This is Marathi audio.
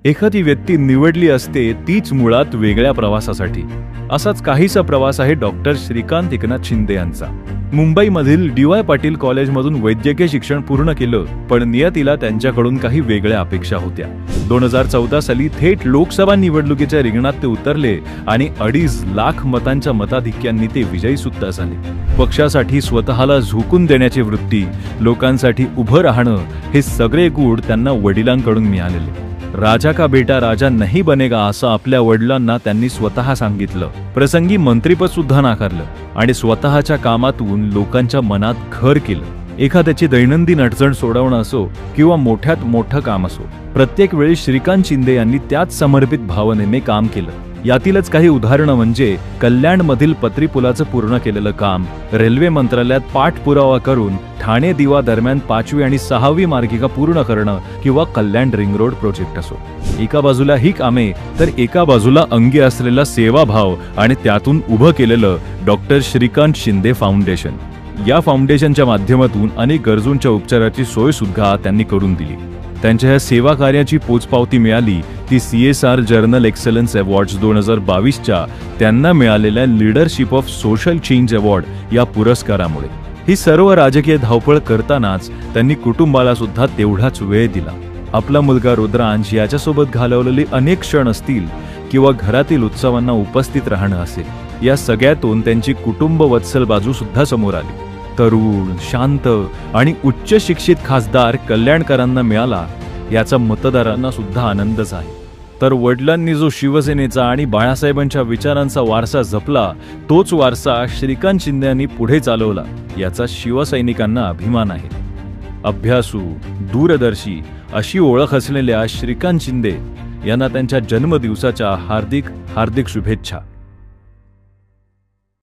एखादी व्यक्ती निवडली असते तीच मुळात वेगळ्या प्रवासासाठी। असाच काहीसा प्रवास आहे डॉक्टर श्रीकांत एकनाथ शिंदे यांचा। मुंबईमधील डी.वाय. पाटील कॉलेजमधून वैद्यकीय शिक्षण पूर्ण केलं, पण नियतीला त्यांच्याकडून काही वेगळ्या अपेक्षा होत्या। 2014 साली थेट लोकसभा निवडणुकीच्या रिंगणात ते उतरले आणि 2.5 लाख मतांच्या मताधिक्यांनी ते विजयी सुद्धा झाले। पक्षासाठी स्वतःला झोकून देण्याची वृत्ती, लोकांसाठी उभं राहणं, हे सगळे गुण त्यांना वडिलांकडून मिळालेले। राजा का बेटा राजा नहीं बनेगा असं आपल्या वडिलांना त्यांनी स्वतः सांगितलं। प्रसंगी मंत्रीपद सुद्धा नाकारलं आणि स्वतःच्या कामातून लोकांच्या मनात घर केलं। एखाद्याची दैनंदिन अडचण सोडवणं असो किंवा मोठ्यात मोठं काम असो, प्रत्येक वेळी श्रीकांत शिंदे यांनी त्याच समर्पित भावनेने काम केलं। यातीलच काही उदाहरणं म्हणजे कल्याणमधील पत्री पुलाचं पूर्ण केलेलं काम, रेल्वे मंत्रालयात पाठपुरावा करून ठाणे दिवा दरम्यान 5वी आणि 6वी मार्गिका पूर्ण करणं किंवा कल्याण रिंग रोड प्रोजेक्ट असो। एका बाजूला ही कामे तर एका बाजूला अंगी असलेला सेवाभाव आणि त्यातून उभं केलेलं डॉक्टर श्रीकांत शिंदे फाउंडेशन। या फाउंडेशनच्या माध्यमातून अनेक गरजूंच्या उपचाराची सोय सुद्धा त्यांनी करून दिली। त्यांच्या या सेवा कार्याची पोचपावती मिळाली ती CSR जर्नल एक्सलन्स अवॉर्ड्स 2022च्या त्यांना मिळालेल्या leadership of social change award या पुरस्कारामुळे। ही सर्व राजकीय धावपळ करतानाच त्यांनी कुटुंबाला सुद्धा तेवढाच वेळ दिला। आपला मुलगा रुद्रांश याच्यासोबत घालवलेले अनेक क्षण असतील किंवा घरातील उत्सवांना उपस्थित राहणं असेल, या सगळ्यातून त्यांची कुटुंब वत्सल बाजू सुद्धा समोर आली। तरुण, शांत आणि उच्च शिक्षित खासदार कल्याणकरांना मिळाला याचा मतदारांना सुद्धा आनंदच आहे। तर वडिलांनी जो शिवसेनेचा आणि बाळासाहेबांच्या विचारांचा वारसा जपला, तोच वारसा श्रीकांत शिंदे यांनी पुढे चालवला याचा शिवसैनिकांना अभिमान आहे। अभ्यासू, दूरदर्शी अशी ओळख असलेल्या श्रीकांत शिंदे यांना त्यांच्या जन्मदिवसाच्या हार्दिक शुभेच्छा।